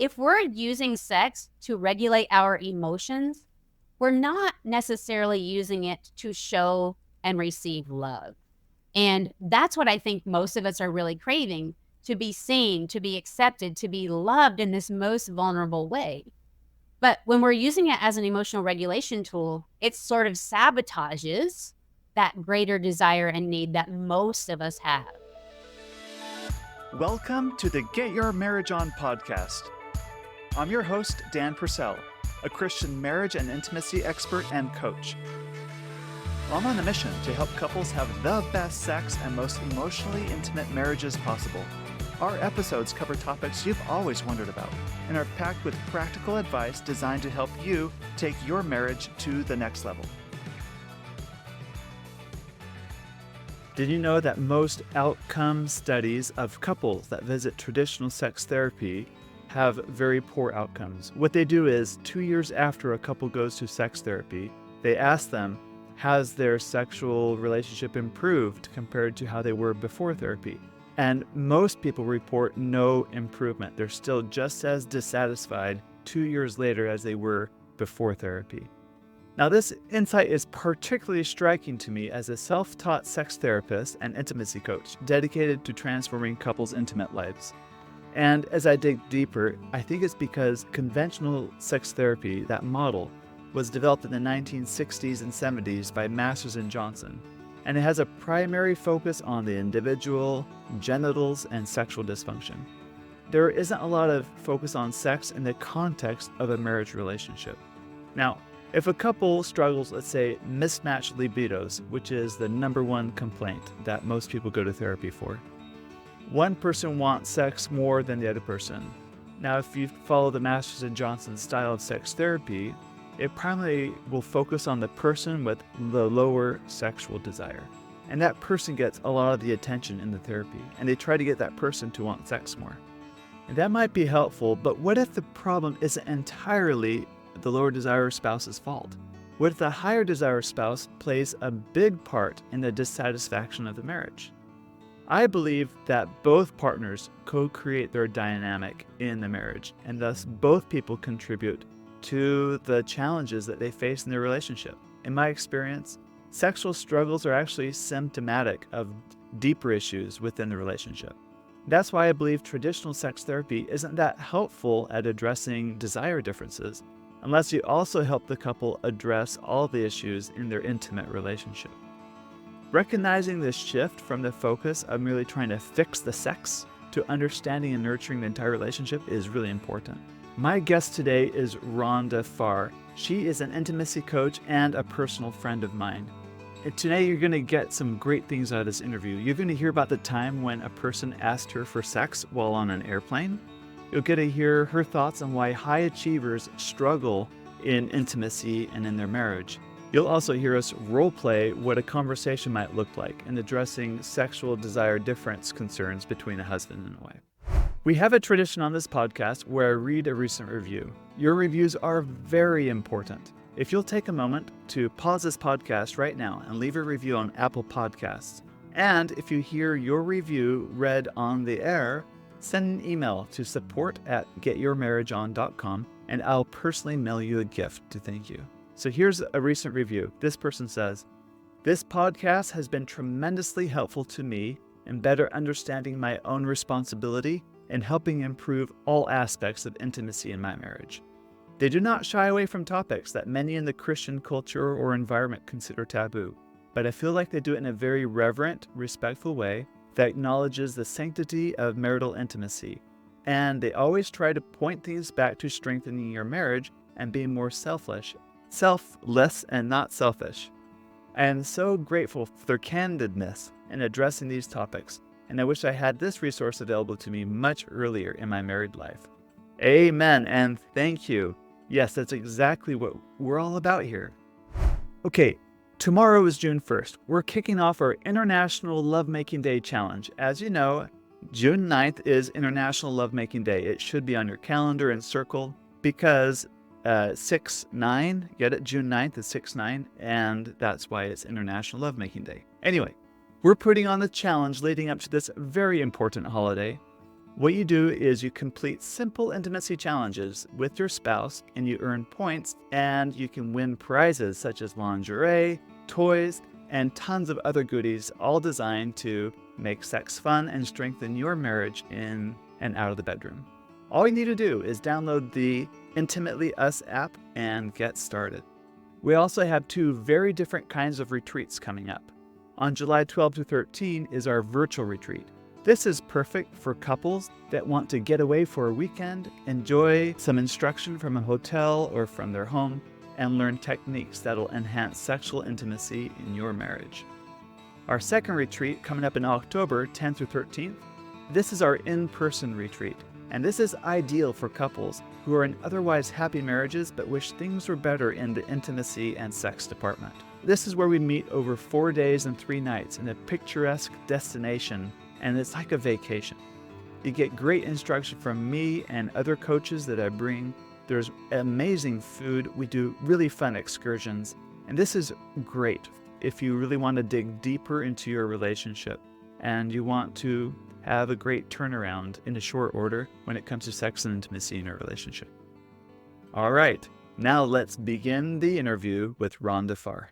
if we're using sex to regulate our emotions, we're not necessarily using it to show and receive love. And that's what I think most of us are really craving, to be seen, to be accepted, to be loved in this most vulnerable way. But when we're using it as an emotional regulation tool, it sort of sabotages that greater desire and need that most of us have. Welcome to the Get Your Marriage On podcast. I'm your host, Dan Purcell, a Christian marriage and intimacy expert and coach. I'm on a mission to help couples have the best sex and most emotionally intimate marriages possible. Our episodes cover topics you've always wondered about and are packed with practical advice designed to help you take your marriage to the next level. Did you know that most outcome studies of couples that visit traditional sex therapy have very poor outcomes? What they do is 2 years after a couple goes to sex therapy, they ask them, has their sexual relationship improved compared to how they were before therapy? And most people report no improvement. They're still just as dissatisfied 2 years later as they were before therapy. Now, this insight is particularly striking to me as a self-taught sex therapist and intimacy coach dedicated to transforming couples' intimate lives. And as I dig deeper, I think it's because conventional sex therapy, that model, was developed in the 1960s and 70s by Masters and Johnson, and it has a primary focus on the individual, genitals, and sexual dysfunction. There isn't a lot of focus on sex in the context of a marriage relationship. Now, if a couple struggles, let's say, mismatched libidos, which is the number one complaint that most people go to therapy for, one person wants sex more than the other person. Now, if you follow the Masters and Johnson style of sex therapy, it primarily will focus on the person with the lower sexual desire. And that person gets a lot of the attention in the therapy, and they try to get that person to want sex more. And that might be helpful, but what if the problem isn't entirely the lower desire spouse's fault? What if the higher desire spouse plays a big part in the dissatisfaction of the marriage? I believe that both partners co-create their dynamic in the marriage, and thus both people contribute to the challenges that they face in their relationship. In my experience, sexual struggles are actually symptomatic of deeper issues within the relationship. That's why I believe traditional sex therapy isn't that helpful at addressing desire differences, unless you also help the couple address all the issues in their intimate relationship. Recognizing this shift from the focus of merely trying to fix the sex to understanding and nurturing the entire relationship is really important. My guest today is Rhonda Farr. She is an intimacy coach and a personal friend of mine. And today you're going to get some great things out of this interview. You're going to hear about the time when a person asked her for sex while on an airplane. You'll get to hear her thoughts on why high achievers struggle in intimacy and in their marriage. You'll also hear us role play what a conversation might look like in addressing sexual desire difference concerns between a husband and a wife. We have a tradition on this podcast where I read a recent review. Your reviews are very important. If you'll take a moment to pause this podcast right now and leave a review on Apple Podcasts, and if you hear your review read on the air, send an email to support@getyourmarriageon.com and I'll personally mail you a gift to thank you. So here's a recent review. This person says, "This podcast has been tremendously helpful to me in better understanding my own responsibility and helping improve all aspects of intimacy in my marriage. They do not shy away from topics that many in the Christian culture or environment consider taboo, but I feel like they do it in a very reverent, respectful way that acknowledges the sanctity of marital intimacy. And they always try to point things back to strengthening your marriage and being more selfless and not selfish. I am so grateful for their candidness in addressing these topics, and I wish I had this resource available to me much earlier in my married life." Amen, and thank you. Yes, that's exactly what we're all about here. Okay, tomorrow is June 1st. We're kicking off our International Lovemaking Day Challenge. As you know, June 9th is International Lovemaking Day. It should be on your calendar and circle because 6/9, get it? June 9th is 6/9, and that's why it's International Lovemaking Day. Anyway, we're putting on the challenge leading up to this very important holiday What you do is you complete simple intimacy challenges with your spouse and you earn points, and you can win prizes such as lingerie, toys, and tons of other goodies, all designed to make sex fun and strengthen your marriage in and out of the bedroom. All you need to do is download the Intimately Us app and get started. We also have 2 very different kinds of retreats coming up. On July 12 to 13 is our virtual retreat. This is perfect for couples that want to get away for a weekend, enjoy some instruction from a hotel or from their home, and learn techniques that'll enhance sexual intimacy in your marriage. Our second retreat, coming up in October 10th through 13th, this is our in-person retreat, and this is ideal for couples who are in otherwise happy marriages but wish things were better in the intimacy and sex department. This is where we meet over 4 days and 3 nights in a picturesque destination, and it's like a vacation. You get great instruction from me and other coaches that I bring. There's amazing food. We do really fun excursions, and this is great if you really want to dig deeper into your relationship and you want to have a great turnaround in a short order when it comes to sex and intimacy in a relationship. All right, now let's begin the interview with Rhonda Farr.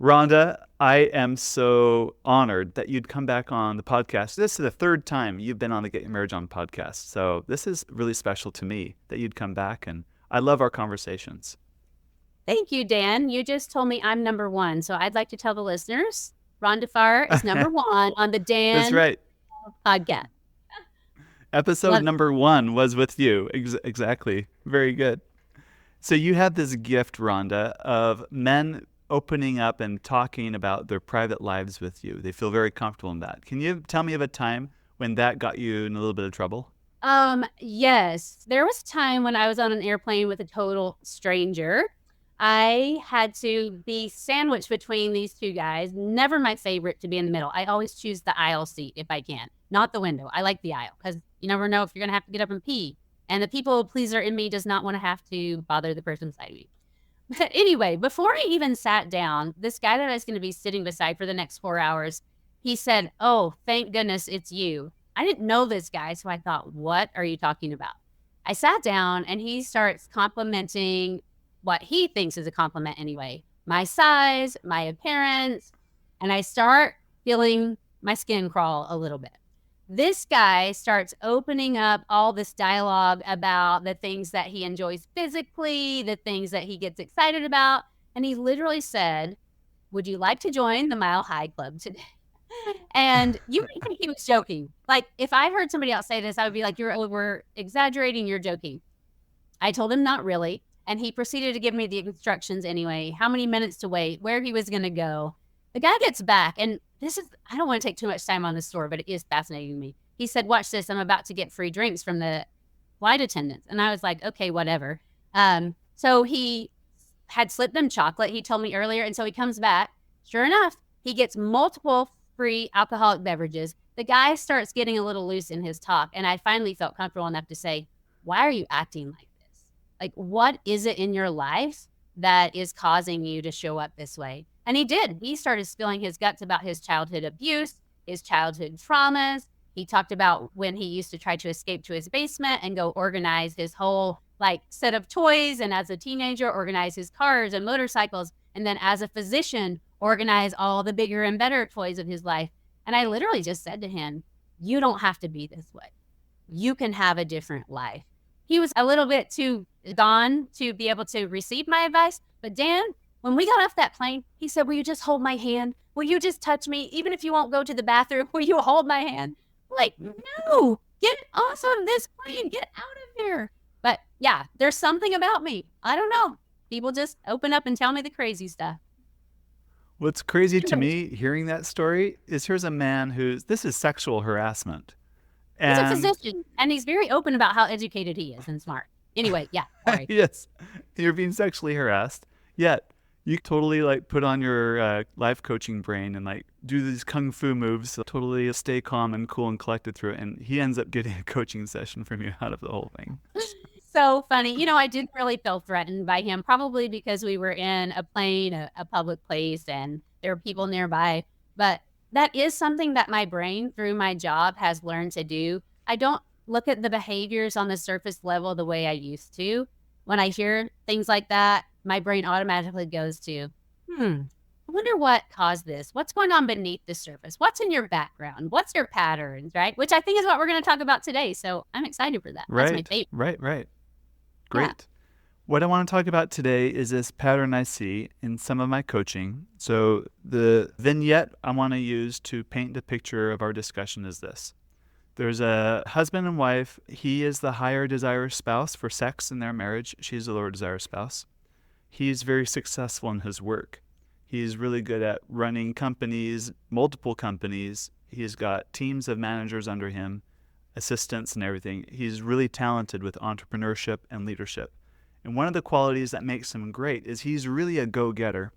Rhonda, I am so honored that you'd come back on the podcast. This is the 3rd time you've been on the Get Your Marriage On podcast. So this is really special to me that you'd come back, and I love our conversations. Thank you, Dan. You just told me I'm number 1. So I'd like to tell the listeners, Rhonda Farr is number 1 on the Dan That's right. podcast. Episode number 1 was with you. Exactly. Very good. So you have this gift, Rhonda, of men opening up and talking about their private lives with you. They feel very comfortable in that. Can you tell me of a time when that got you in a little bit of trouble? Yes. There was a time when I was on an airplane with a total stranger. I had to be sandwiched between these 2 guys. Never my favorite to be in the middle. I always choose the aisle seat if I can, not the window. I like the aisle because you never know if you're going to have to get up and pee. And the people pleaser in me does not want to have to bother the person beside me. But anyway, before I even sat down, this guy that I was going to be sitting beside for the next 4 hours, he said, "Oh, thank goodness it's you." I didn't know this guy, so I thought, what are you talking about? I sat down and he starts complimenting what he thinks is a compliment anyway, my size, my appearance, and I start feeling my skin crawl a little bit. This guy starts opening up all this dialogue about the things that he enjoys physically, the things that he gets excited about. And he literally said, "Would you like to join the Mile High Club today?" And you might think he was joking. Like, if I heard somebody else say this, I would be like, "You're over exaggerating, you're joking." I told him not really. And he proceeded to give me the instructions anyway, how many minutes to wait, where he was going to go. The guy gets back, and I don't want to take too much time on this story, but it is fascinating to me. He said, "Watch this. I'm about to get free drinks from the flight attendants." And I was like, okay, whatever. So he had slipped them chocolate, he told me earlier. And so he comes back. Sure enough, he gets multiple free alcoholic beverages. The guy starts getting a little loose in his talk. And I finally felt comfortable enough to say, "Why are you acting like this? Like, what is it in your life that is causing you to show up this way?" And he did. He started spilling his guts about his childhood abuse, his childhood traumas. He talked about when he used to try to escape to his basement and go organize his whole set of toys. And as a teenager, organize his cars and motorcycles. And then as a physician, organize all the bigger and better toys of his life. And I literally just said to him, "You don't have to be this way. You can have a different life." He was a little bit too gone to be able to receive my advice. But Dan, when we got off that plane, he said, "Will you just hold my hand? Will you just touch me? Even if you won't go to the bathroom, will you hold my hand?" Like, no, get off of this plane. Get out of here. But yeah, there's something about me. I don't know. People just open up and tell me the crazy stuff. What's crazy to me hearing that story is here's a man this is sexual harassment. He's a physician, and he's very open about how educated he is and smart. Anyway, yeah, sorry. Yes, you're being sexually harassed, yet you totally put on your life coaching brain and do these kung fu moves to totally stay calm and cool and collected through it. And he ends up getting a coaching session from you out of the whole thing. So funny. I didn't really feel threatened by him, probably because we were in a plane, a public place, and there were people nearby. But that is something that my brain, through my job, has learned to do. I don't look at the behaviors on the surface level the way I used to. When I hear things like that, my brain automatically goes to, I wonder what caused this. What's going on beneath the surface? What's in your background? What's your patterns, right? Which I think is what we're going to talk about today. So I'm excited for that. That's my Right, favorite. right. Yeah. Great. What I want to talk about today is this pattern I see in some of my coaching. So, the vignette I want to use to paint the picture of our discussion is this. There's a husband and wife. He is the higher desire spouse for sex in their marriage. She's the lower desire spouse. He's very successful in his work. He's really good at running companies, multiple companies. He's got teams of managers under him, assistants and everything. He's really talented with entrepreneurship and leadership. And one of the qualities that makes him great is he's really a go-getter.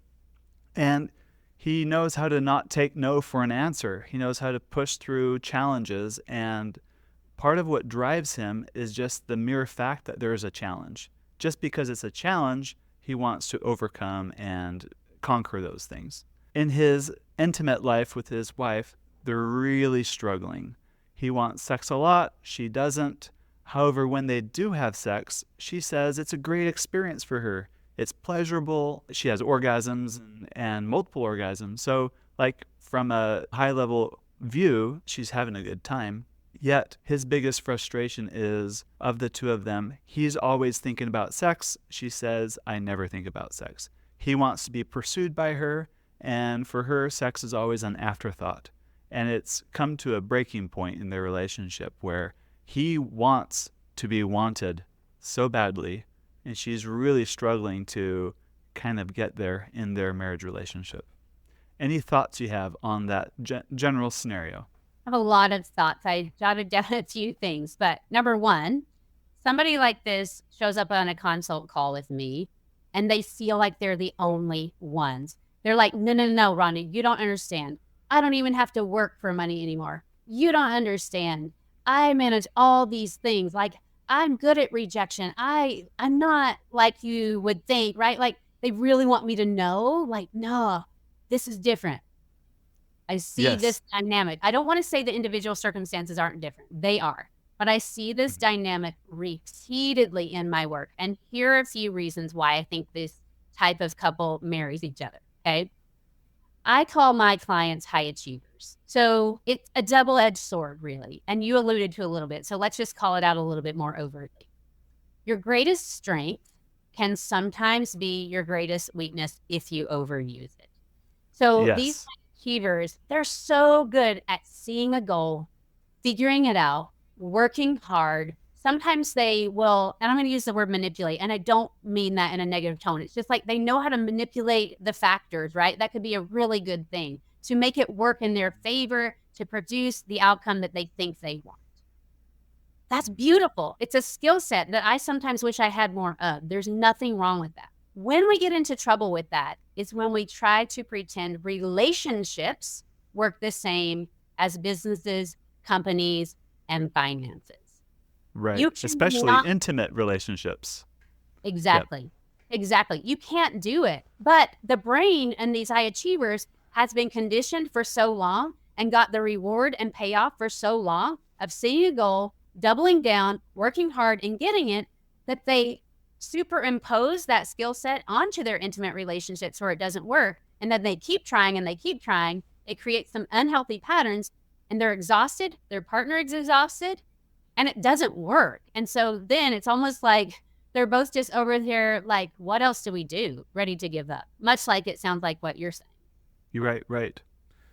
And he knows how to not take no for an answer. He knows how to push through challenges. And part of what drives him is just the mere fact that there is a challenge. Just because it's a challenge, he wants to overcome and conquer those things. In his intimate life with his wife, they're really struggling. He wants sex a lot, she doesn't. However, when they do have sex, she says it's a great experience for her. It's pleasurable. She has orgasms and multiple orgasms. So, like, from a high level view, she's having a good time. Yet, his biggest frustration is, of the two of them, he's always thinking about sex. She says, I never think about sex. He wants to be pursued by her, and for her, sex is always an afterthought. And it's come to a breaking point in their relationship where he wants to be wanted so badly, and she's really struggling to kind of get there in their marriage relationship. Any thoughts you have on that general scenario? I have a lot of thoughts. I jotted down a few things, but number one, somebody like this shows up on a consult call with me and they feel like they're the only ones. They're like, no, Ronnie, you don't understand. I don't even have to work for money anymore. You don't understand. I manage all these things. Like, I'm good at rejection. I'm not like you would think, right? Like, they really want me to know, like, no, this is different. I see this Yes. dynamic. I don't want to say the individual circumstances aren't different. They are. But I see this dynamic repeatedly in my work. And here are a few reasons why I think this type of couple marries each other. Okay. I call my clients high achievers. So it's a double-edged sword, really. And you alluded to a little bit. So let's just call it out a little bit more overtly. Your greatest strength can sometimes be your greatest weakness if you overuse it. So these Yes. achievers, they're so good at seeing a goal, figuring it out, working hard. Sometimes they will, and I'm going to use the word manipulate, and I don't mean that in a negative tone. It's just like they know how to manipulate the factors, right? That could be a really good thing to make it work in their favor to produce the outcome that they think they want. That's beautiful. It's a skill set that I sometimes wish I had more of. There's nothing wrong with that. When we get into trouble with that is when we try to pretend relationships work the same as businesses, companies, and finances. Right. You Especially cannot. intimate relationships. Yep. Exactly. Exactly. You can't do it. But the brain and these high achievers has been conditioned for so long and got the reward and payoff for so long of seeing a goal, doubling down, working hard and getting it, that they superimpose that skill set onto their intimate relationships where it doesn't work. And then they keep trying and they keep trying. It creates some unhealthy patterns and they're exhausted. Their partner is exhausted and it doesn't work. And so then it's almost like they're both just over there like, what else do we do? Ready to give up. Much like it sounds like what you're saying. You're right, right.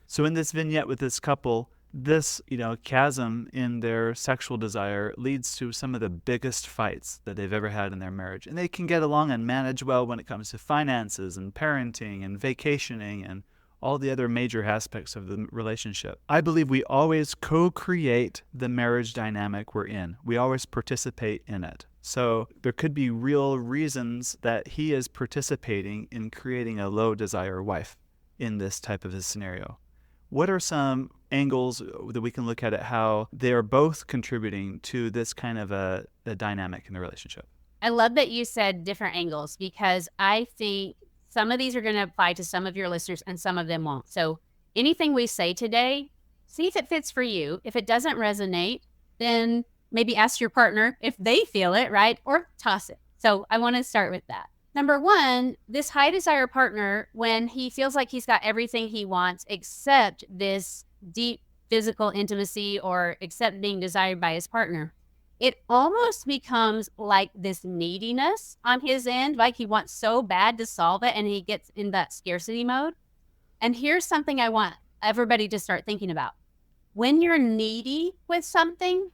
So in this vignette with this couple, this, chasm in their sexual desire leads to some of the biggest fights that they've ever had in their marriage. And they can get along and manage well when it comes to finances and parenting and vacationing and all the other major aspects of the relationship. I believe we always co-create the marriage dynamic we're in. We always participate in it. So there could be real reasons that he is participating in creating a low desire wife in this type of a scenario. What are some angles that we can look at how they are both contributing to this kind of a dynamic in the relationship? I love that you said different angles because I think some of these are going to apply to some of your listeners and some of them won't. So anything we say today, see if it fits for you. If it doesn't resonate, then maybe ask your partner if they feel it, right? Or toss it. So I want to start with that. Number one, this high desire partner, when he feels like he's got everything he wants except this deep physical intimacy or except being desired by his partner, it almost becomes like this neediness on his end, like he wants so bad to solve it and he gets in that scarcity mode. And here's something I want everybody to start thinking about. When you're needy with something,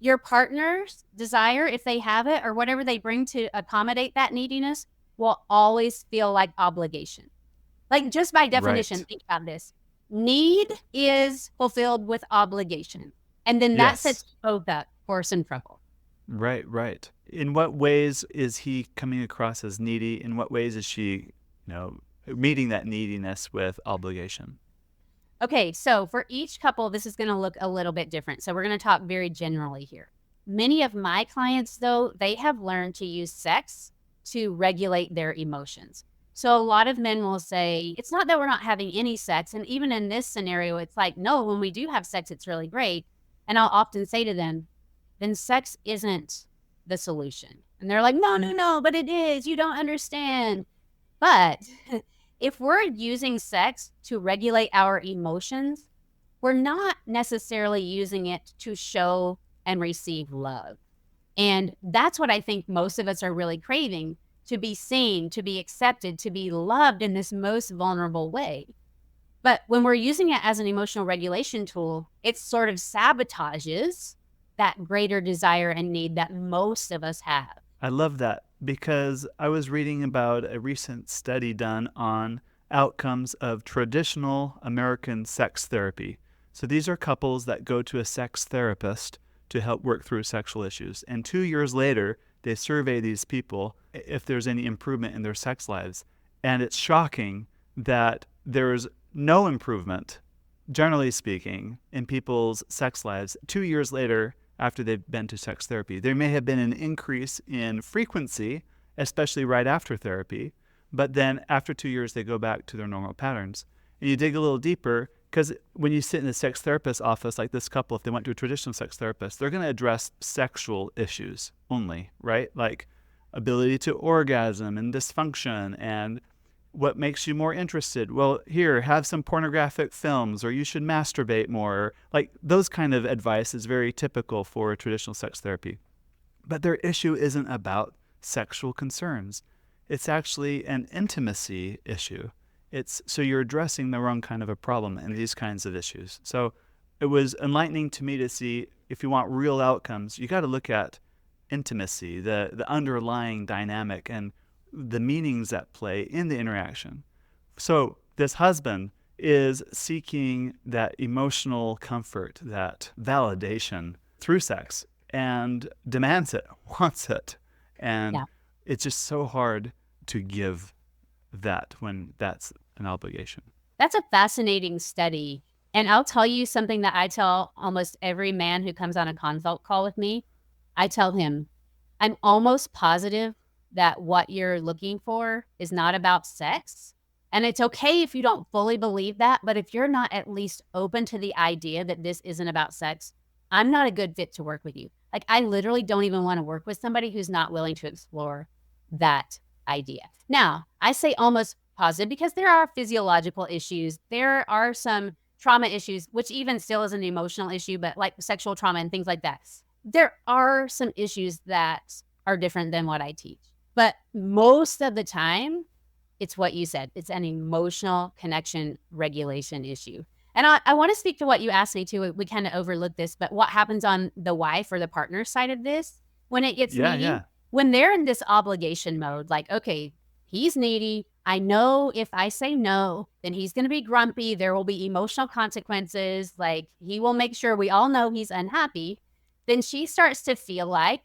your partner's desire, if they have it, or whatever they bring to accommodate that neediness, will always feel like obligation. Like, just by definition, Right. think about this. Need is fulfilled with obligation. And then that sets Yes. both up for some trouble. Right, right. In what ways is he coming across as needy? In what ways is she, meeting that neediness with obligation? Okay, so for each couple, this is going to look a little bit different. So we're going to talk very generally here. Many of my clients, though, they have learned to use sex to regulate their emotions. So a lot of men will say, it's not that we're not having any sex. And even in this scenario, it's like, no, when we do have sex, it's really great. And I'll often say to them, then sex isn't the solution. And they're like, no, no, no, but it is. You don't understand. But if we're using sex to regulate our emotions, we're not necessarily using it to show and receive love. And that's what I think most of us are really craving, to be seen, to be accepted, to be loved in this most vulnerable way. But when we're using it as an emotional regulation tool, it sort of sabotages that greater desire and need that most of us have. I love that because I was reading about a recent study done on outcomes of traditional American sex therapy. So these are couples that go to a sex therapist to help work through sexual issues. And 2 years later, they survey these people if there's any improvement in their sex lives. And it's shocking that there's no improvement, generally speaking, in people's sex lives 2 years later after they've been to sex therapy. There may have been an increase in frequency, especially right after therapy, but then after 2 years, they go back to their normal patterns. And you dig a little deeper, because when you sit in a sex therapist's office, like this couple, if they went to a traditional sex therapist, they're going to address sexual issues only, right? Like ability to orgasm and dysfunction and what makes you more interested. Well, here, have some pornographic films, or you should masturbate more. Like those kind of advice is very typical for traditional sex therapy. But their issue isn't about sexual concerns. It's actually an intimacy issue. So you're addressing the wrong kind of a problem in these kinds of issues. So it was enlightening to me to see, if you want real outcomes, you got to look at intimacy, the underlying dynamic and the meanings at play in the interaction. So this husband is seeking that emotional comfort, that validation through sex, and demands it, wants it. And Yeah. it's just so hard to give that when that's an obligation. That's a fascinating study. And I'll tell you something that I tell almost every man who comes on a consult call with me. I tell him, I'm almost positive that what you're looking for is not about sex. And it's okay if you don't fully believe that, but if you're not at least open to the idea that this isn't about sex, I'm not a good fit to work with you. Like, I literally don't even want to work with somebody who's not willing to explore that idea. Now, I say almost positive because there are physiological issues. There are some trauma issues, which even still is an emotional issue, but like sexual trauma and things like that. There are some issues that are different than what I teach. But most of the time, it's what you said. It's an emotional connection regulation issue. And I want to speak to what you asked me too. We kind of overlooked this, but what happens on the wife or the partner side of this when it gets Yeah, needy? yeah. When they're in this obligation mode, like, okay, he's needy. I know if I say no, then he's going to be grumpy. There will be emotional consequences. Like, he will make sure we all know he's unhappy. Then she starts to feel like,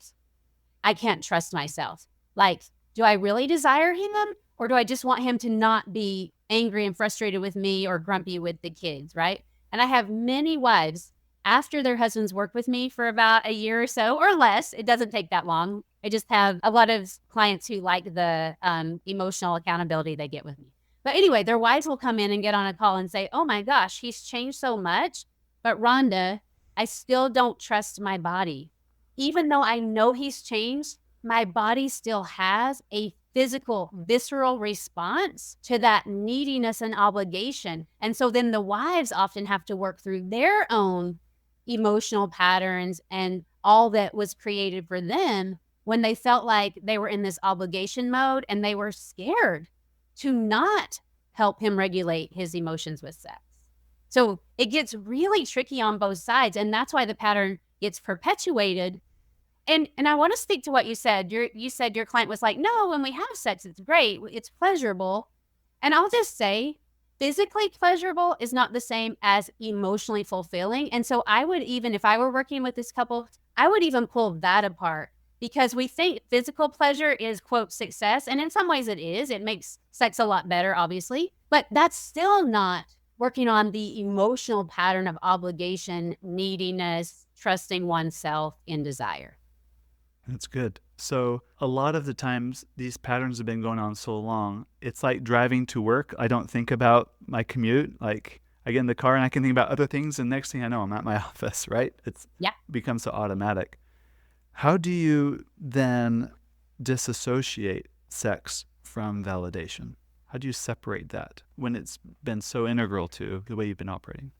I can't trust myself. Like, do I really desire him? Or do I just want him to not be angry and frustrated with me or grumpy with the kids, right? And I have many wives after their husbands work with me for about a year or so or less. It doesn't take that long. I just have a lot of clients who like the emotional accountability they get with me. But anyway, their wives will come in and get on a call and say, oh my gosh, he's changed so much. But Rhonda, I still don't trust my body. Even though I know he's changed, my body still has a physical, visceral response to that neediness and obligation. And so then the wives often have to work through their own emotional patterns and all that was created for them when they felt like they were in this obligation mode and they were scared to not help him regulate his emotions with sex. So it gets really tricky on both sides. And that's why the pattern gets perpetuated. And I want to speak to what you said. You said your client was like, no, when we have sex, it's great. It's pleasurable. And I'll just say, physically pleasurable is not the same as emotionally fulfilling. And so I would even, if I were working with this couple, I would even pull that apart because we think physical pleasure is, quote, success. And in some ways it is. It makes sex a lot better, obviously. But that's still not working on the emotional pattern of obligation, neediness, trusting oneself in desire. That's good. So a lot of the times these patterns have been going on so long, it's like driving to work. I don't think about my commute. Like I get in the car and I can think about other things. And next thing I know, I'm at my office, right? It's become so automatic. How do you then disassociate sex from validation? How do you separate that when it's been so integral to the way you've been operating?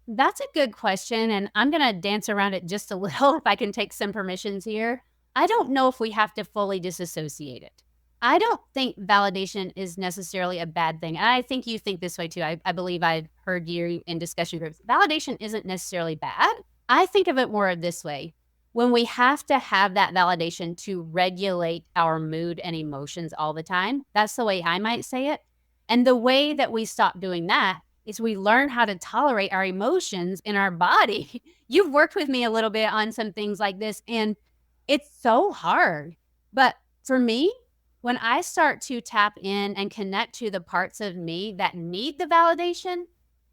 That's a good question. And I'm going to dance around it just a little if I can take some permissions here. I don't know if we have to fully disassociate it. I don't think validation is necessarily a bad thing. And I think you think this way too. I believe I've heard you in discussion groups. Validation isn't necessarily bad. I think of it more of this way. When we have to have that validation to regulate our mood and emotions all the time, that's the way I might say it. And the way that we stop doing that is we learn how to tolerate our emotions in our body. You've worked with me a little bit on some things like this, and it's so hard. But for me, when I start to tap in and connect to the parts of me that need the validation,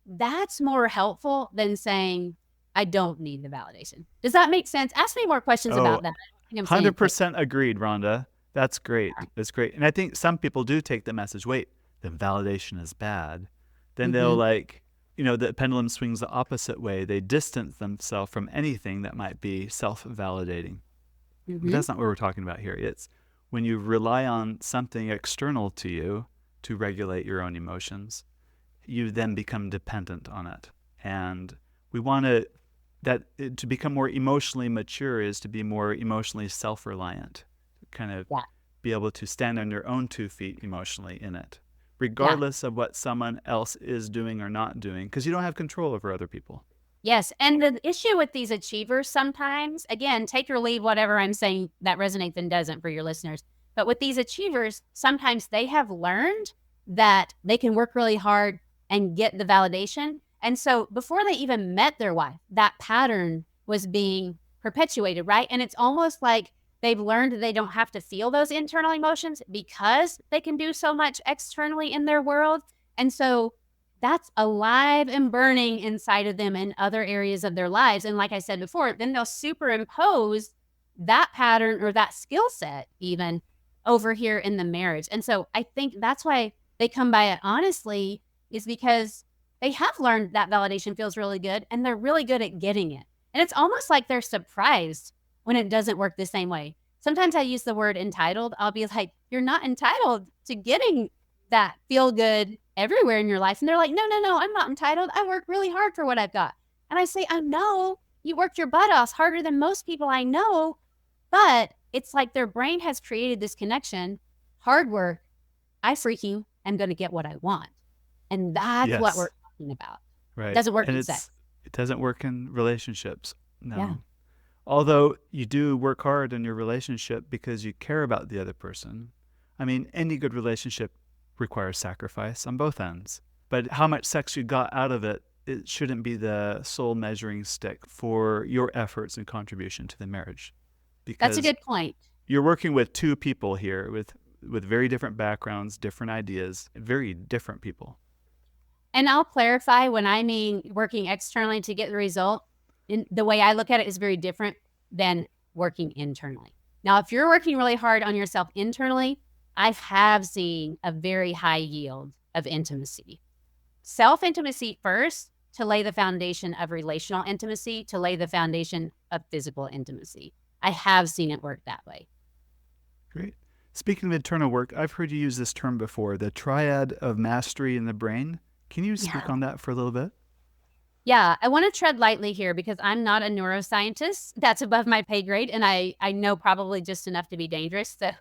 that's more helpful than saying, I don't need the validation. Does that make sense? Ask me more questions about that. 100% agreed, Rhonda. That's great. That's great. And I think some people do take the message, wait, then validation is bad. Then they'll the pendulum swings the opposite way. They distance themselves from anything that might be self-validating. But that's not what we're talking about here. It's when you rely on something external to you to regulate your own emotions, you then become dependent on it. And we want to become more emotionally mature is to be more emotionally self-reliant, kind of be able to stand on your own 2 feet emotionally in it, regardless of what someone else is doing or not doing, because you don't have control over other people. Yes. And the issue with these achievers sometimes, again, take or leave whatever I'm saying that resonates and doesn't for your listeners. But with these achievers, sometimes they have learned that they can work really hard and get the validation. And so before they even met their wife, that pattern was being perpetuated, right? And it's almost like they've learned that they don't have to feel those internal emotions because they can do so much externally in their world. And so that's alive and burning inside of them in other areas of their lives. And like I said before, then they'll superimpose that pattern or that skill set even over here in the marriage. And so I think that's why they come by it honestly, is because they have learned that validation feels really good and they're really good at getting it. And it's almost like they're surprised when it doesn't work the same way. Sometimes I use the word entitled. I'll be like, you're not entitled to getting that feel good everywhere in your life. And they're like, no, I'm not entitled. I work really hard for what I've got. And I say, I know you worked your butt off harder than most people I know, but it's like their brain has created this connection. Hard work, I freaking am going to get what I want. And that's what we're talking about. Right. It doesn't work in sex. It doesn't work in relationships. No. Yeah. Although you do work hard in your relationship because you care about the other person. I mean, any good relationship requires sacrifice on both ends. But how much sex you got out of it, it shouldn't be the sole measuring stick for your efforts and contribution to the marriage. Because that's a good point. You're working with 2 people here with very different backgrounds, different ideas, very different people. And I'll clarify, when I mean working externally to get the result, the way I look at it is very different than working internally. Now, if you're working really hard on yourself internally, I have seen a very high yield of intimacy. Self-intimacy first, to lay the foundation of relational intimacy, to lay the foundation of physical intimacy. I have seen it work that way. Great. Speaking of internal work, I've heard you use this term before, the triad of mastery in the brain. Can you speak Yeah. on that for a little bit? Yeah, I want to tread lightly here because I'm not a neuroscientist. That's above my pay grade, and I know probably just enough to be dangerous. So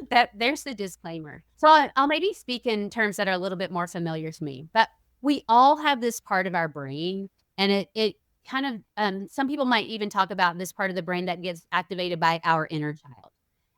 that there's the disclaimer. So I'll maybe speak in terms that are a little bit more familiar to me. But we all have this part of our brain, and it kind of some people might even talk about this part of the brain that gets activated by our inner child.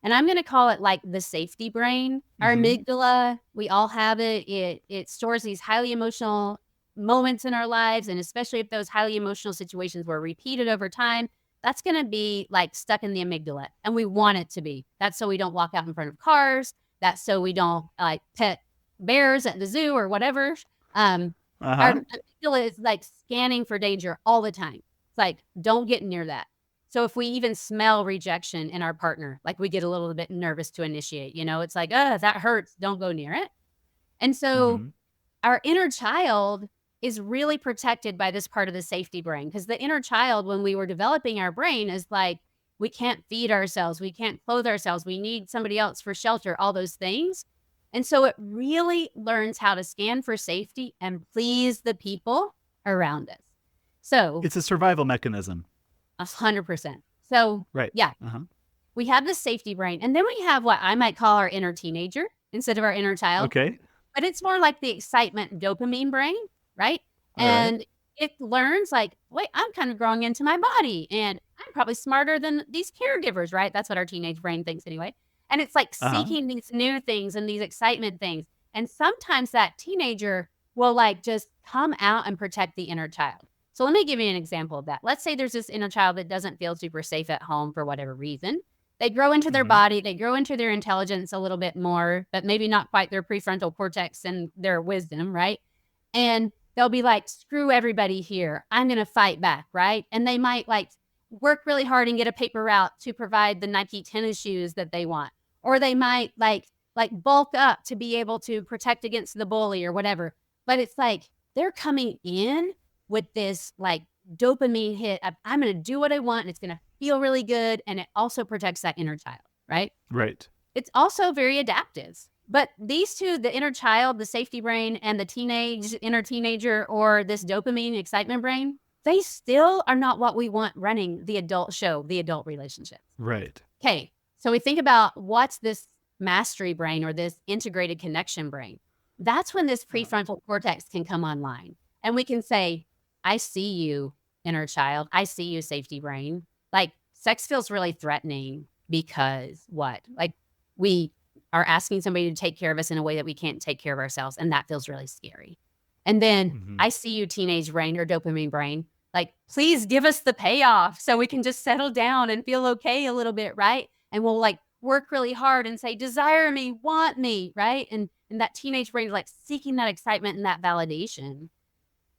And I'm going to call it like the safety brain. Our Mm-hmm. amygdala, we all have it. It stores these highly emotional moments in our lives, and especially if those highly emotional situations were repeated over time, that's going to be like stuck in the amygdala, and we want it to be. That's so we don't walk out in front of cars. That's so we don't like pet bears at the zoo or whatever. Our Uh-huh. amygdala is like scanning for danger all the time. It's like, don't get near that. So if we even smell rejection in our partner, like we get a little bit nervous to initiate, it's like, oh, that hurts. Don't go near it. And so Mm-hmm. our inner child is really protected by this part of the safety brain, because the inner child, when we were developing our brain, is like, we can't feed ourselves, we can't clothe ourselves, we need somebody else for shelter, all those things. And so it really learns how to scan for safety and please the people around us. So It's a survival mechanism. 100%. So Right. yeah, Uh-huh. we have the safety brain, and then we have what I might call our inner teenager instead of our inner child. Okay. But it's more like the excitement dopamine brain, right? All right. And it learns like, wait, I'm kind of growing into my body, and I'm probably smarter than these caregivers, right? That's what our teenage brain thinks anyway. And it's like Uh-huh. seeking these new things and these excitement things. And sometimes that teenager will like just come out and protect the inner child. So let me give you an example of that. Let's say there's this inner child that doesn't feel super safe at home for whatever reason. They grow into their Mm-hmm. body, they grow into their intelligence a little bit more, but maybe not quite their prefrontal cortex and their wisdom, right? And they'll be like, screw everybody here. I'm going to fight back, right? And they might like work really hard and get a paper route to provide the Nike tennis shoes that they want. Or they might like bulk up to be able to protect against the bully or whatever. But it's like they're coming in with this like dopamine hit of, I'm going to do what I want, and it's going to feel really good. And it also protects that inner child, right? Right. It's also very adaptive. But these two, the inner child, the safety brain, and the inner teenager, or this dopamine excitement brain, they still are not what we want running the adult show, the adult relationships. Right. Okay, so we think about what's this mastery brain or this integrated connection brain. That's when this prefrontal cortex can come online. And we can say, I see you, inner child. I see you, safety brain. Like, sex feels really threatening because what? Like, we are asking somebody to take care of us in a way that we can't take care of ourselves. And that feels really scary. And then Mm-hmm. I see you, teenage brain or dopamine brain. Like, please give us the payoff so we can just settle down and feel okay a little bit, right? And we'll like work really hard and say, desire me, want me, right? And that teenage brain is like seeking that excitement and that validation.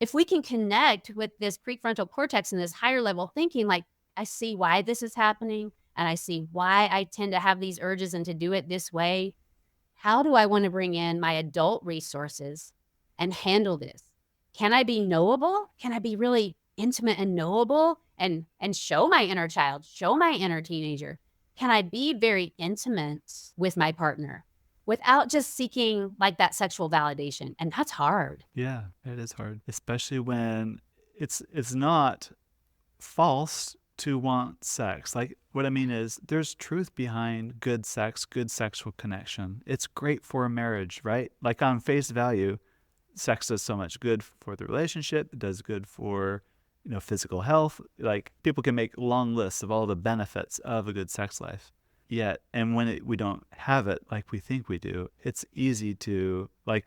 If we can connect with this prefrontal cortex and this higher level thinking, like, I see why this is happening, and I see why I tend to have these urges and to do it this way. How do I want to bring in my adult resources and handle this? Can I be knowable? Can I be really intimate and knowable and show my inner child, show my inner teenager? Can I be very intimate with my partner without just seeking like that sexual validation? And that's hard. Yeah, it is hard, especially when it's not false to want sex. Like what I mean is there's truth behind good sex, good sexual connection. It's great for a marriage, right? Like on face value, sex does so much good for the relationship. It does good for, physical health. Like people can make long lists of all the benefits of a good sex life. Yet, and when we don't have it like we think we do, it's easy to like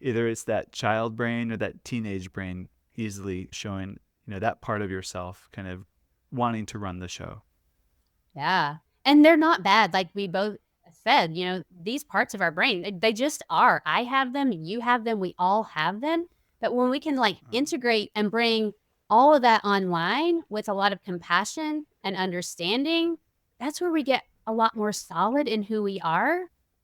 either it's that child brain or that teenage brain easily showing, that part of yourself kind of wanting to run the show. Yeah. And they're not bad. Like we both said, these parts of our brain, they just are. I have them, you have them, we all have them. But when we can like integrate and bring all of that online with a lot of compassion and understanding, that's where we get a lot more solid in who we are.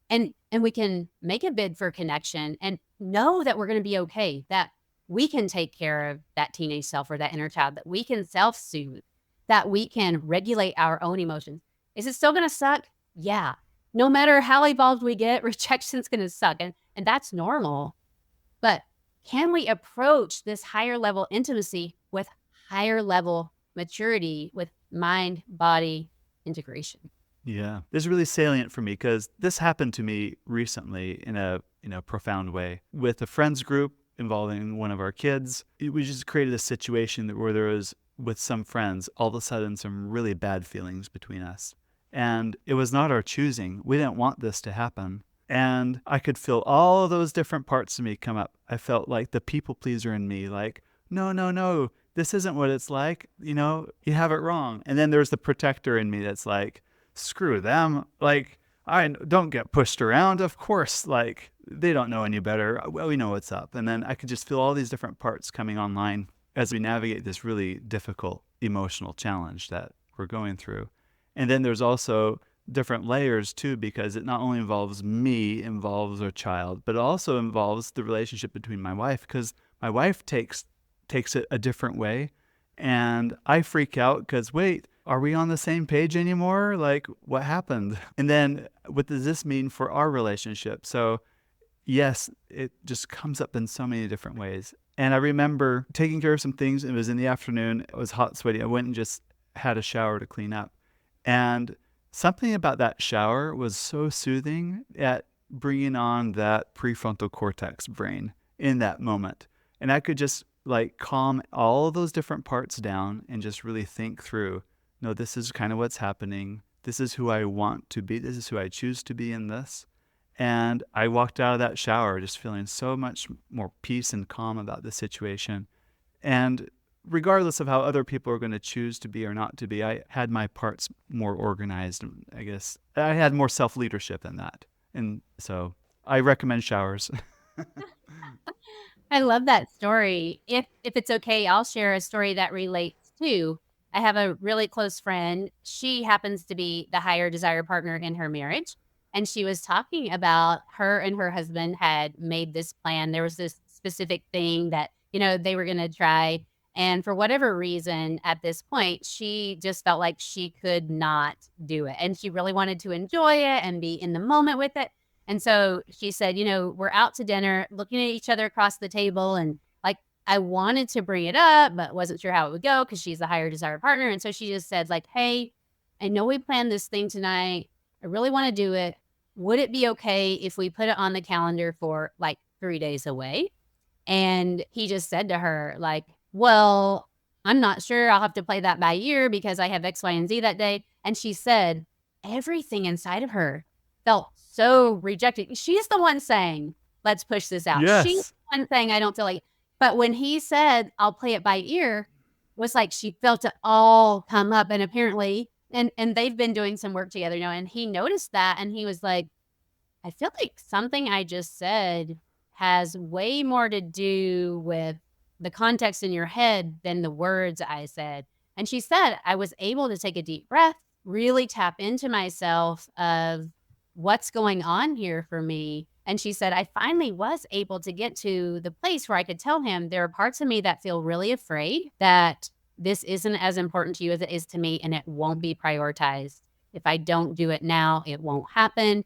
And we can make a bid for connection and know that we're going to be okay, that we can take care of that teenage self or that inner child, that we can self-soothe, that we can regulate our own emotions. Is it still gonna suck? Yeah. No matter how evolved we get, rejection's gonna suck, and that's normal. But can we approach this higher level intimacy with higher level maturity, with mind body integration? Yeah. This is really salient for me because this happened to me recently in a profound way with a friends group involving one of our kids. We just created a situation where there was, with some friends, all of a sudden some really bad feelings between us. And it was not our choosing. We didn't want this to happen. And I could feel all of those different parts of me come up. I felt like the people pleaser in me, like, no, no, no, this isn't what it's like. You have it wrong. And then there's the protector in me that's like, screw them. Like, I don't get pushed around. Of course, like, they don't know any better. Well, we know what's up. And then I could just feel all these different parts coming online as we navigate this really difficult emotional challenge that we're going through. And then there's also different layers too, because it not only involves me, involves our child, but it also involves the relationship between my wife, because my wife takes it a different way. And I freak out because, wait, are we on the same page anymore? Like, what happened? And then what does this mean for our relationship? So yes, it just comes up in so many different ways. And I remember taking care of some things. It was in the afternoon. It was hot, sweaty. I went and just had a shower to clean up. And something about that shower was so soothing at bringing on that prefrontal cortex brain in that moment. And I could just like calm all those different parts down and just really think through, no, this is kind of what's happening. This is who I want to be. This is who I choose to be in this. And I walked out of that shower just feeling so much more peace and calm about the situation. And regardless of how other people are going to choose to be or not to be, I had my parts more organized. I guess I had more self-leadership in that. And so I recommend showers. I love that story. If it's okay, I'll share a story that relates to. I have a really close friend. She happens to be the higher desire partner in her marriage. And she was talking about her and her husband had made this plan. There was this specific thing that, they were going to try. And for whatever reason, at this point, she just felt like she could not do it. And she really wanted to enjoy it and be in the moment with it. And so she said, we're out to dinner, looking at each other across the table. And like, I wanted to bring it up, but wasn't sure how it would go because she's the higher desire partner. And so she just said, like, hey, I know we planned this thing tonight. I really want to do it. Would it be okay if we put it on the calendar for like 3 days away? And he just said to her, like, well, I'm not sure. I'll have to play that by ear because I have X, Y, and Z that day. And she said everything inside of her felt so rejected. She's the one saying, let's push this out. She's Yes. the one saying, I don't feel like it. But when he said, I'll play it by ear, was like she felt it all come up. And apparently, and they've been doing some work together, and he noticed that and he was like, I feel like something I just said has way more to do with the context in your head than the words I said. And she said, I was able to take a deep breath, really tap into myself of what's going on here for me. And she said, I finally was able to get to the place where I could tell him there are parts of me that feel really afraid that this isn't as important to you as it is to me, and it won't be prioritized. If I don't do it now, it won't happen.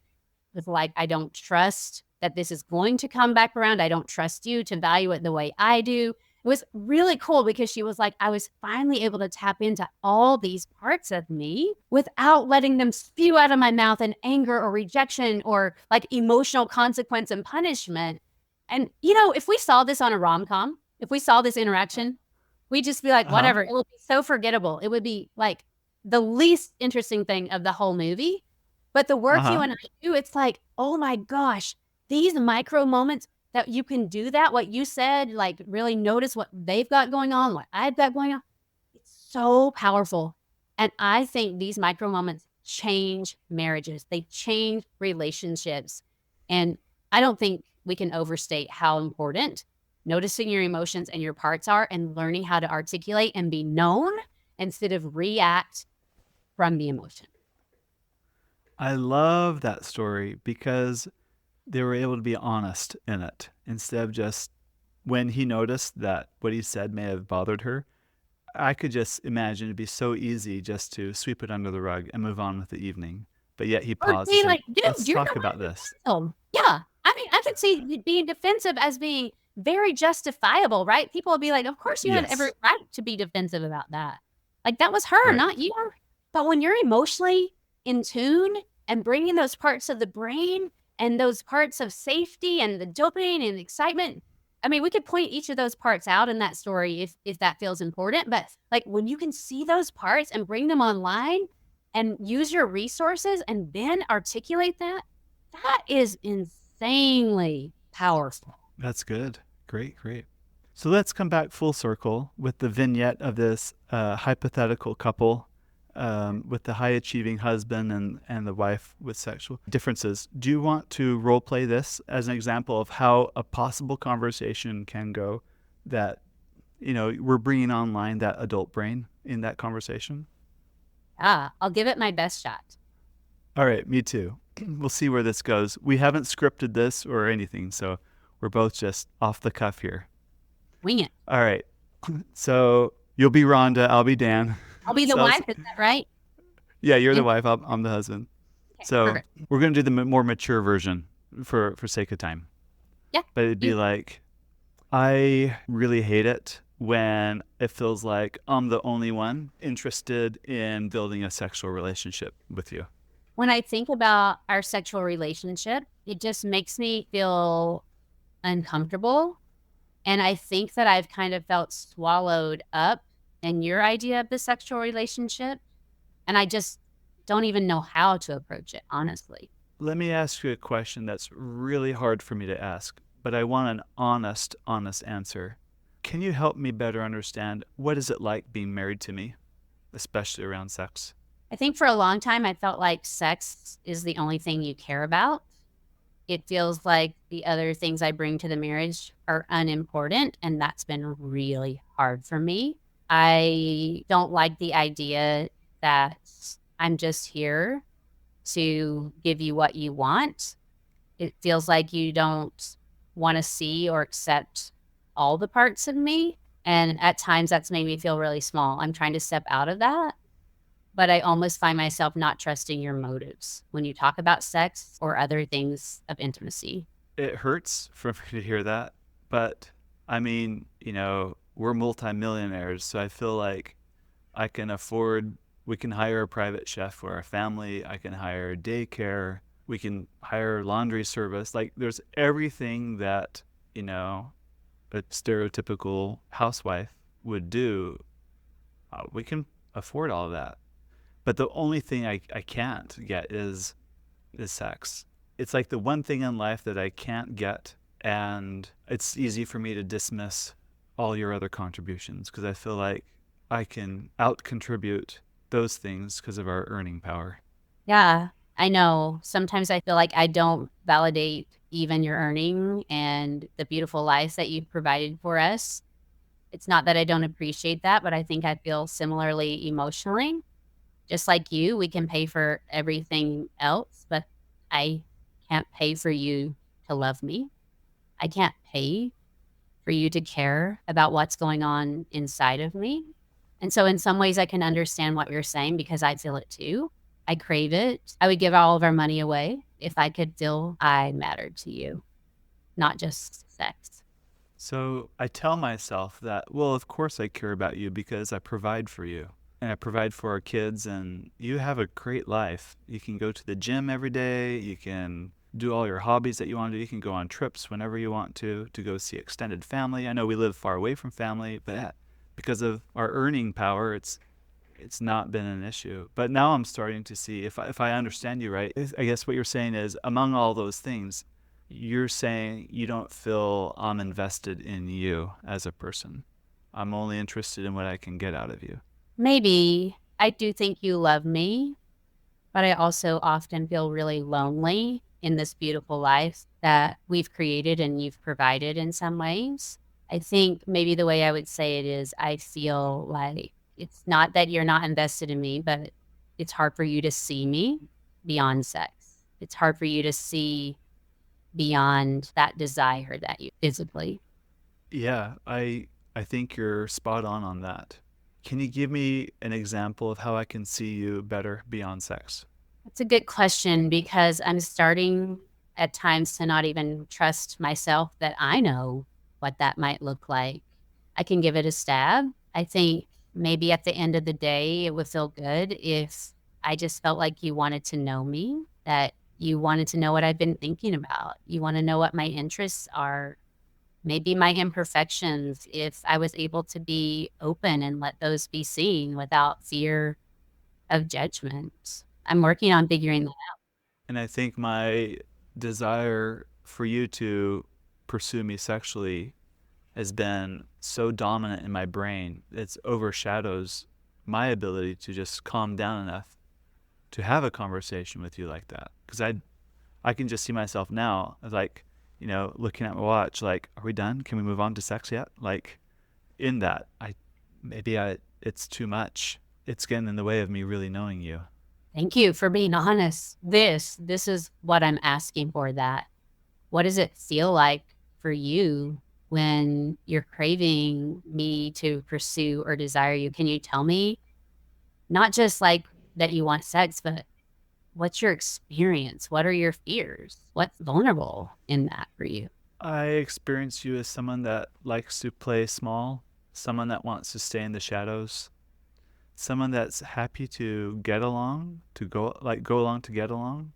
It's like, I don't trust that this is going to come back around. I don't trust you to value it the way I do. It was really cool because she was like, I was finally able to tap into all these parts of me without letting them spew out of my mouth in anger or rejection or like emotional consequence and punishment. And, if we saw this on a rom-com, if we saw this interaction, we'd just be like, Uh-huh. whatever. It would be so forgettable. It would be like the least interesting thing of the whole movie. But the work you Uh-huh. and I do, it's like, oh my gosh, these micro moments that you can do that, what you said, like really notice what they've got going on, what I've got going on. It's so powerful. And I think these micro moments change marriages. They change relationships. And I don't think we can overstate how important noticing your emotions and your parts are and learning how to articulate and be known instead of react from the emotion. I love that story because they were able to be honest in it instead of just when he noticed that what he said may have bothered her, I could just imagine it'd be so easy just to sweep it under the rug and move on with the evening. But yet he Or paused and be said, like, "Dude, let's you're talk the about one this. who killed him." Yeah. I mean, I could see being defensive as being very justifiable, right? People will be like, "Of course you had every Yes. right to be defensive about that." Like, that was her, Right. not you. But when you're emotionally in tune and bringing those parts of the brain and those parts of safety and the dopamine and excitement, I mean, we could point each of those parts out in that story if that feels important, but, like, when you can see those parts and bring them online and use your resources and then articulate that, that is insanely powerful. That's good. Great, great. So let's come back full circle with the vignette of this hypothetical couple with the high achieving husband and the wife with sexual differences. Do you want to role play this as an example of how a possible conversation can go that, we're bringing online that adult brain in that conversation? Ah, I'll give it my best shot. All right, me too. We'll see where this goes. We haven't scripted this or anything, so we're both just off the cuff here. Wing it. All right. So you'll be Rhonda, I'll be Dan. I'll be the So wife, is that right? yeah, you're the And wife, I'm the husband. okay, So perfect. we're gonna do the more mature version for sake of time. Yeah, But it'd be you like, I really hate it when it feels like I'm the only one interested in building a sexual relationship with you. when I think about our sexual relationship, it just makes me feel uncomfortable. And I think that I've kind of felt swallowed up in your idea of the sexual relationship. And I just don't even know how to approach it, honestly. Let me ask you a question that's really hard for me to ask, but I want an honest answer. Can you help me better understand what is it like being married to me, especially around sex? I think for a long time, I felt like sex is the only thing you care about. It feels like the other things I bring to the marriage are unimportant, and that's been really hard for me. I don't like the idea that I'm just here to give you what you want. It feels like you don't want to see or accept all the parts of me. And at times that's made me feel really small. I'm trying to step out of that, but I almost find myself not trusting your motives when you talk about sex or other things of intimacy. It hurts for me to hear that, but I mean, we're multimillionaires, so I feel like I can afford, we can hire a private chef for our family, I can hire daycare, we can hire laundry service. Like, there's everything that, a stereotypical housewife would do. We can afford all of that. But the only thing I can't get is sex. It's like the one thing in life that I can't get, and it's easy for me to dismiss all your other contributions because I feel like I can out contribute those things because of our earning power. Yeah, I know. Sometimes I feel like I don't validate even your earning and the beautiful lives that you've provided for us. It's not that I don't appreciate that, but I think I feel similarly emotionally. Just like you, we can pay for everything else, but I can't pay for you to love me. I can't pay for you to care about what's going on inside of me. And so, in some ways, I can understand what you're saying because I feel it too. I crave it. I would give all of our money away if I could feel I mattered to you, not just sex. So I tell myself that, well, of course I care about you because I provide for you and I provide for our kids, and you have a great life. You can go to the gym every day. You can do all your hobbies that you want to do. You can go on trips whenever you want to go see extended family. I know we live far away from family, but because of our earning power, it's not been an issue. But now I'm starting to see, if I understand you right, I guess what you're saying is among all those things, you're saying you don't feel I'm invested in you as a person. I'm only interested in what I can get out of you. Maybe I do think you love me, but I also often feel really lonely in this beautiful life that we've created and you've provided in some ways. I think maybe the way I would say it is I feel like it's not that you're not invested in me, but it's hard for you to see me beyond sex. It's hard for you to see beyond that desire that you physically. Yeah, I think you're spot on that. Can you give me an example of how I can see you better beyond sex? That's a good question because I'm starting at times to not even trust myself that I know what that might look like. I can give it a stab. I think maybe at the end of the day, it would feel good if I just felt like you wanted to know me, that you wanted to know what I've been thinking about. You want to know what my interests are, maybe my imperfections, if I was able to be open and let those be seen without fear of judgment. I'm working on figuring that. And I think my desire for you to pursue me sexually has been so dominant in my brain, it overshadows my ability to just calm down enough to have a conversation with you like that. Because I can just see myself now as like, looking at my watch, like, are we done? Can we move on to sex yet? Like, in that, it's too much. It's getting in the way of me really knowing you. Thank you for being honest. This is what I'm asking for that. What does it feel like for you when you're craving me to pursue or desire you? Can you tell me not just like that you want sex, but what's your experience? What are your fears? What's vulnerable in that for you? I experience you as someone that likes to play small, someone that wants to stay in the shadows, someone that's happy to get along, to go along to get along,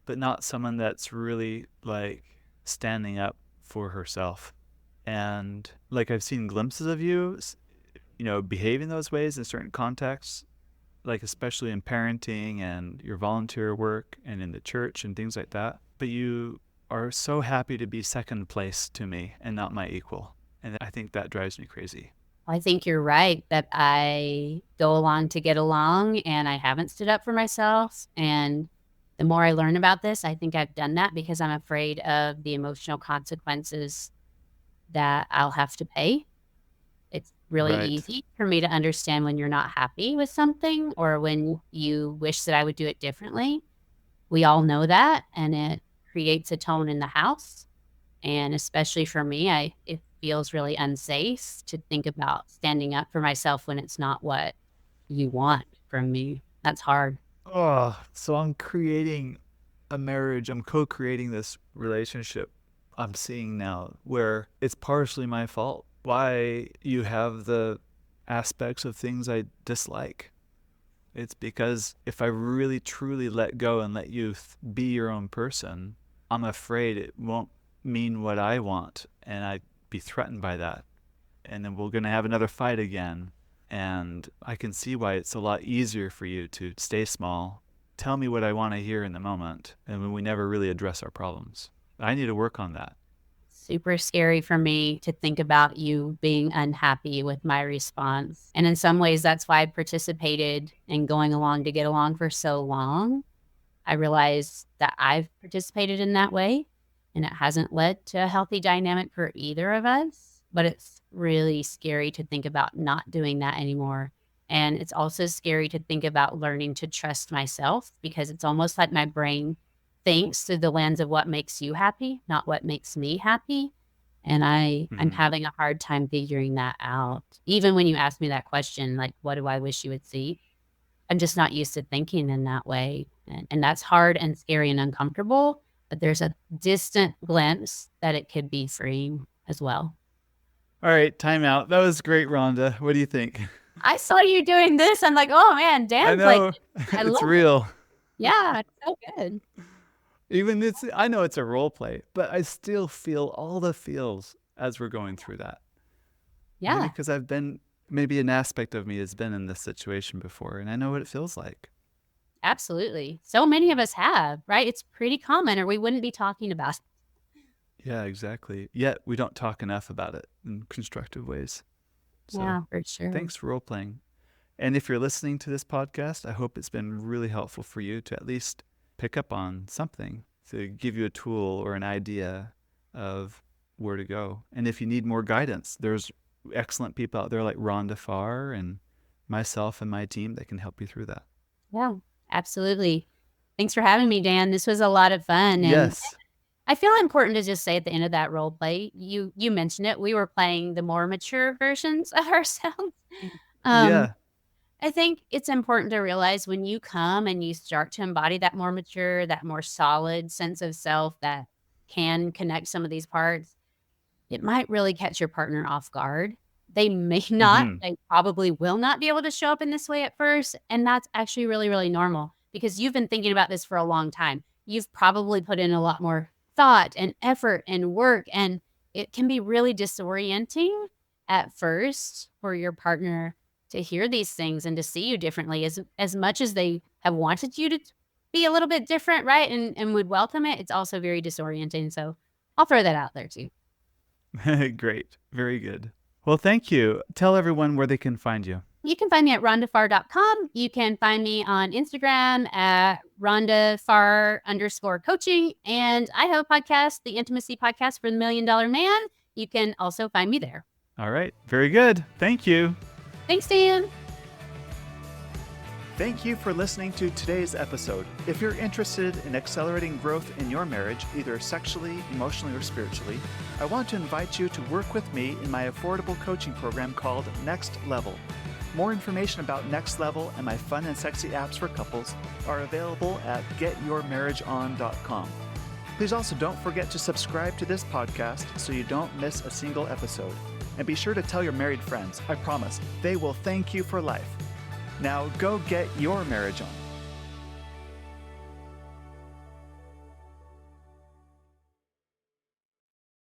but not someone that's really like standing up for herself. And like I've seen glimpses of you, behaving those ways in certain contexts, like especially in parenting and your volunteer work and in the church and things like that. But you are so happy to be second place to me and not my equal. And I think that drives me crazy. I think you're right that I go along to get along and I haven't stood up for myself. And the more I learn about this, I think I've done that because I'm afraid of the emotional consequences that I'll have to pay. It's really Right. easy for me to understand when you're not happy with something or when you wish that I would do it differently. We all know that, and it creates a tone in the house. And especially for me, it feels really unsafe to think about standing up for myself when it's not what you want from me. That's hard. Oh, so I'm creating a marriage. I'm co creating this relationship I'm seeing now where it's partially my fault. Why you have the aspects of things I dislike. It's because if I really truly let go and let you be your own person, I'm afraid it won't mean what I want. And I'd be threatened by that. And then we're going to have another fight again. And I can see why it's a lot easier for you to stay small, tell me what I want to hear in the moment, and when we never really address our problems. I need to work on that. Super scary for me to think about you being unhappy with my response. And in some ways, that's why I participated in going along to get along for so long. I realize that I've participated in that way and it hasn't led to a healthy dynamic for either of us. But it's really scary to think about not doing that anymore. And it's also scary to think about learning to trust myself because it's almost like my brain thinks through the lens of what makes you happy, not what makes me happy. And I'm Mm-hmm. having a hard time figuring that out. Even when you ask me that question, like, what do I wish you would see? I'm just not used to thinking in that way. And that's hard and scary and uncomfortable, but there's a distant glimpse that it could be freeing as well. All right, time out. That was great, Rhonda. What do you think? I saw you doing this. I'm like, oh man, I Dan's like, know I it's love it. real. Yeah, it's so good. Even it's I know it's a role play, but I still feel all the feels as we're going through that. Maybe Yeah, because I've been maybe an aspect of me has been in this situation before and I know what it feels like. absolutely. So many of us have, right? It's pretty common, or we wouldn't be talking about it. Yeah, exactly. Yet we don't talk enough about it in constructive ways. So Yeah, for sure. thanks for role playing. And if you're listening to this podcast, I hope it's been really helpful for you to at least pick up on something to give you a tool or an idea of where to go. And if you need more guidance, there's excellent people out there like Rhonda Farr and myself and my team that can help you through that. Yeah, absolutely. Thanks for having me, Dan. This was a lot of fun. And Yes. I feel important to just say at the end of that role play, you mentioned it, we were playing the more mature versions of ourselves. Um, Yeah. I think it's important to realize when you come and you start to embody that more mature, that more solid sense of self that can connect some of these parts, it might really catch your partner off guard. They may not, Hmm. they probably will not be able to show up in this way at first, and that's actually really, really normal because you've been thinking about this for a long time. You've probably put in a lot more thought and effort and work, and it can be really disorienting at first for your partner to hear these things and to see you differently as much as they have wanted you to be a little bit different, right? And would welcome it. It's also very disorienting. So I'll throw that out there too. Great. Very good. Well, thank you. Tell everyone where they can find you. You can find me at rondafar.com. You can find me on Instagram at rondafar_coaching. And I have a podcast, the Intimacy Podcast for the $1 Million Man. You can also find me there. All right. Very good. Thank you. Thanks, Dan. Thank you for listening to today's episode. If you're interested in accelerating growth in your marriage, either sexually, emotionally, or spiritually, I want to invite you to work with me in my affordable coaching program called Next Level. More information about Next Level and my fun and sexy apps for couples are available at getyourmarriageon.com. Please also don't forget to subscribe to this podcast so you don't miss a single episode. And be sure to tell your married friends. I promise, they will thank you for life. Now go get your marriage on.